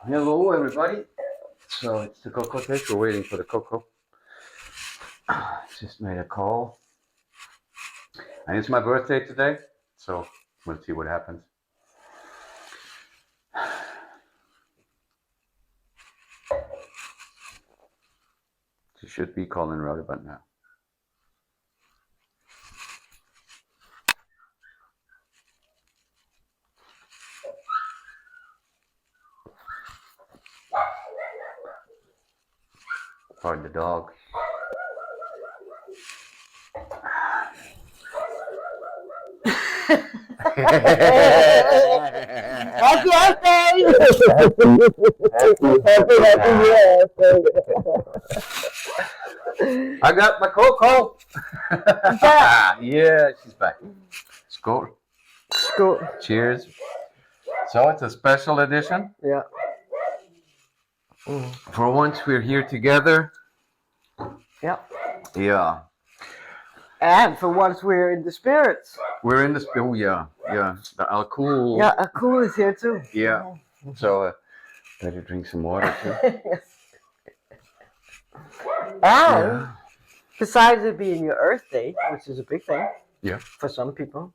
Hello, everybody. So it's the Coco taste. We're waiting for the Coco. Just made a call, and it's my birthday today. So we'll see what happens. She should be calling right about now. Pardon the dog. Happy birthday! I got my Coco. Yeah, she's back. Skål. Skål. Cheers. So it's a special edition. Yeah. For once, we're here together. Yeah. Yeah. And for once, we're in the spirits. We're in the oh yeah. The alcohol. Yeah, Cool is here too. Yeah. So better drink some water too. And besides it being your Earth Day, which is a big thing. Yeah. For some people,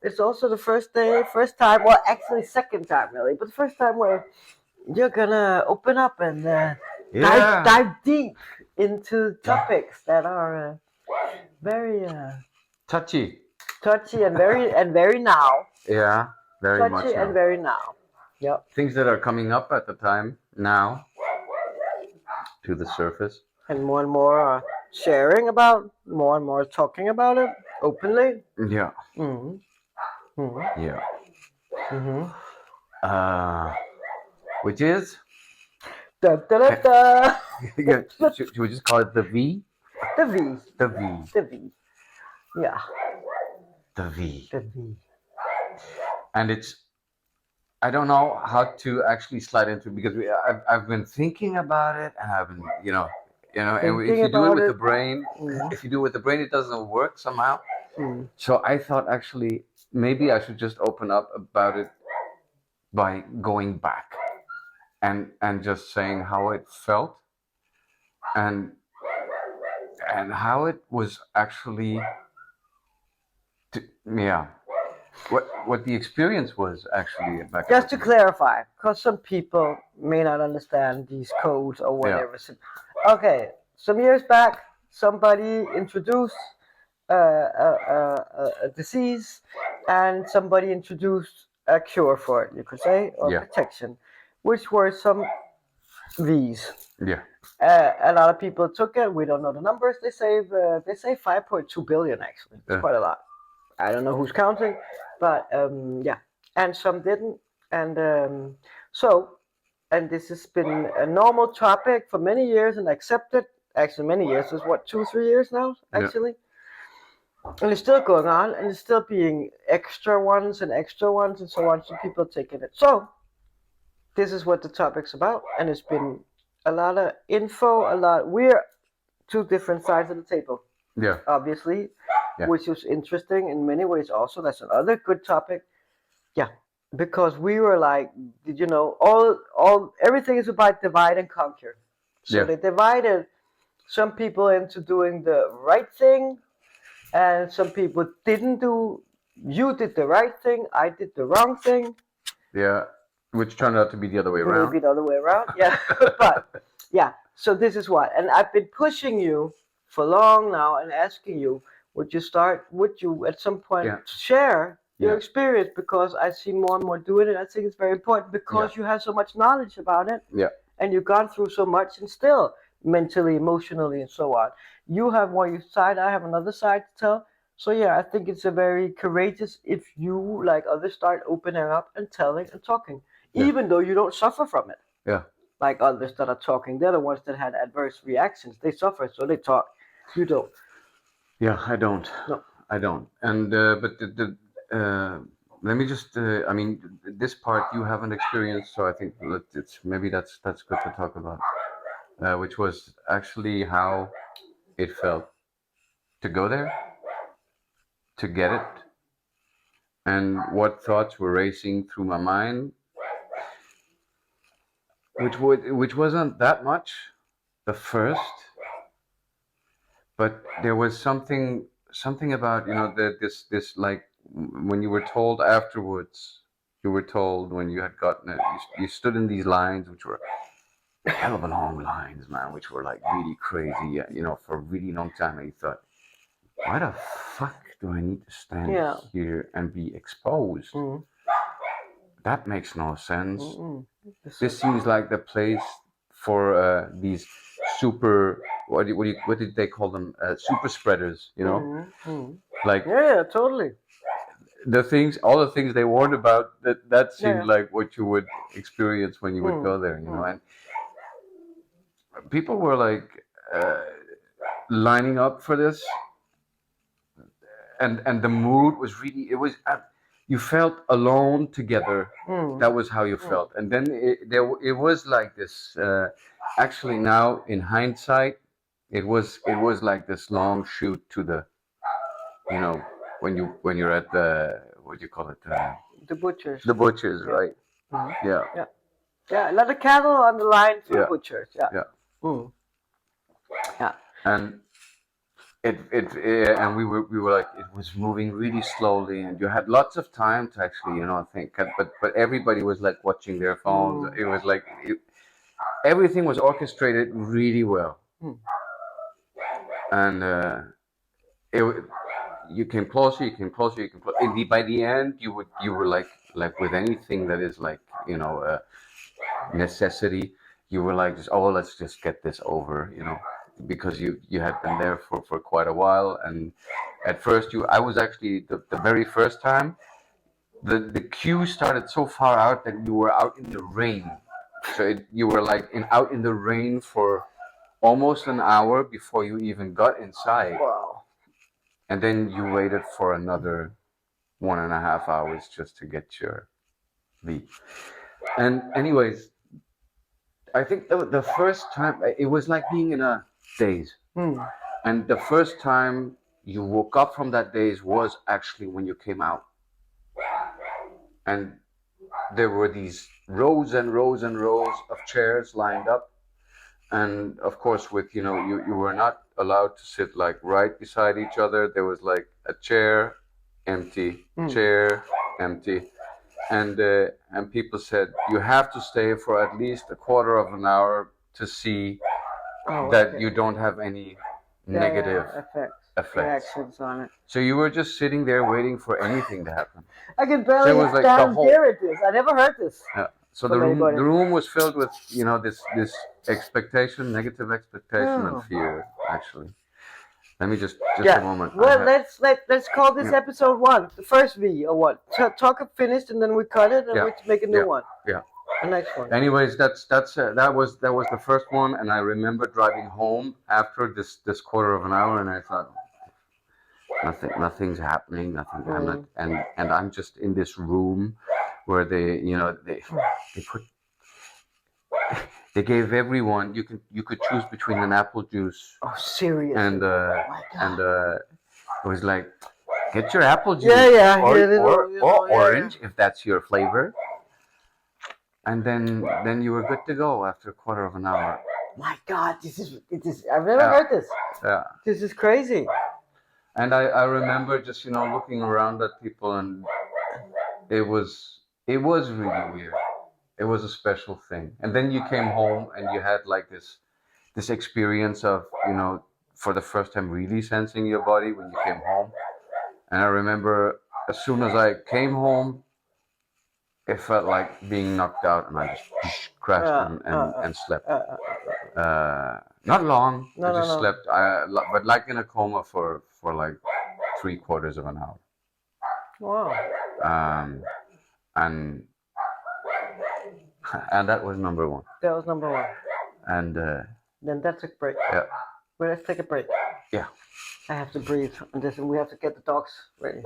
it's also the first time. Well, actually, second time really, but the first time where you're gonna open up and dive deep into topics that are very Touchy. and very now. Yeah, very Touchy much. and very now. Yep. Things that are coming up at the time now to the surface. And more sharing about, more and more talking about it openly. Yeah. Mm-hmm. Mm-hmm. Yeah. Mm-hmm. Which is? Da, da, da, da. Should we just call it the V? The V. The V. The V. Yeah. The V. The V. And it's, I don't know how to actually slide into it because I've been thinking about it and I've been, you know, and if you do it with the brain, it doesn't work somehow. Mm. So I thought actually maybe I should just open up about it by going back and just saying how it felt and how it was actually what the experience was actually back. Just to clarify, because some people may not understand these codes or whatever. Yeah. Okay, some years back, somebody introduced a disease, and somebody introduced a cure for it, you could say, or protection, which were some V's. Yeah. A lot of people took it. We don't know the numbers. They say 5.2 billion actually. It's quite a lot. I don't know who's counting, but yeah. And some didn't. And and this has been a normal topic for many years and accepted. Actually, many years. It's what, 2-3 years now, actually. Yeah. And it's still going on, and it's still being extra ones and so on. So people taking it. So this is what the topic's about, and it's been a lot of info. We're two different sides of the table. Yeah. Obviously. Yeah. Which is interesting in many ways also. That's another good topic. Yeah. Because we were like, did you know, everything is about divide and conquer. So they divided some people into doing the right thing, and some people didn't do. You did the right thing, I did the wrong thing. Yeah. Which turned out to be the other way around. Maybe the other way around, yeah. But yeah, so this is what, and I've been pushing you for long now and asking you, would you at some point share your experience, because I see more and more doing it. I think it's very important because you have so much knowledge about it. Yeah. And you've gone through so much, and still mentally, emotionally, and so on. You have one side, I have another side to tell. So yeah, I think it's a very courageous if you, like others, start opening up and telling and talking, even though you don't suffer from it. Yeah. Like others that are talking, they're the ones that had adverse reactions. They suffer, so they talk. You don't. Yeah, I don't. No. I don't. And but let me just. I mean, this part you haven't experienced, so I think maybe that's good to talk about. Which was actually how it felt to go there, to get it, and what thoughts were racing through my mind which wasn't that much, the first, but there was something about this like when you were told afterwards. You were told when you had gotten it. You stood in these lines, which were hell of a long lines, man, which were like really crazy, for a really long time. And you thought, why the fuck do I need to stand here and be exposed? That makes no sense. This seems like the place for these super, what did they call them? Super spreaders, like yeah, totally. All the things they warned about, that seemed like what you would experience when you would go there, and people were like lining up for this, and the mood was really, you felt alone together. That was how you felt. And then it was like this, actually now in hindsight, it was like this long shoot to the, when you're at the, what do you call it, the butchers, right? Yeah, a lot of cattle on the line for the butchers. And and we were like, it was moving really slowly, and you had lots of time to actually think, but everybody was like watching their phones. It was like everything was orchestrated really well. And you came closer, and by the end you were like with anything that is like necessity, you were like, just, oh, let's just get this over, because you had been there for quite a while. And at first I was actually the very first time, the queue started so far out that you were out in the rain. So you were like out in the rain for almost an hour before you even got inside. Wow. And then you waited for another 1.5 hours just to get your leave. And anyways, I think the first time, it was like being in a daze. And the first time you woke up from that daze was actually when you came out. And there were these rows and rows and rows of chairs lined up. And of course, with, you were not allowed to sit like right beside each other. There was like a chair, empty, chair, empty. And people said, you have to stay for at least a quarter of an hour to see that you don't have any negative effects. Reactions on it. So you were just sitting there waiting for anything to happen. I can barely understand hear it this. I never heard this. Yeah. So the room was filled with, this expectation, negative expectation and fear, actually. Let me just a moment. Well, let's call this episode 1, the first V, or what? Talk finished, and then we cut it, and we make a new one. Yeah. The next one. Anyways, that was the first one, and I remember driving home after this quarter of an hour, and I thought, nothing's happening, nothing. I'm not, and I'm just in this room where they put. They gave everyone, you could choose between an apple juice. Oh, seriously? And it was like, get your apple juice. Or orange, if that's your flavor. And then you were good to go after a quarter of an hour. My God, this is I've never heard this. Yeah. This is crazy. And I remember just looking around at people, and it was really weird. It was a special thing. And then you came home and you had like this experience of, for the first time really sensing your body when you came home. And I remember as soon as I came home, it felt like being knocked out, and I just crashed and slept. Not long, I just slept, but like in a coma for like 3/4 of an hour. Wow. And that was number 1. That was number 1. And then that's a break. Yeah. Well, let's take a break. Yeah. I have to breathe on this, and we have to get the dogs ready.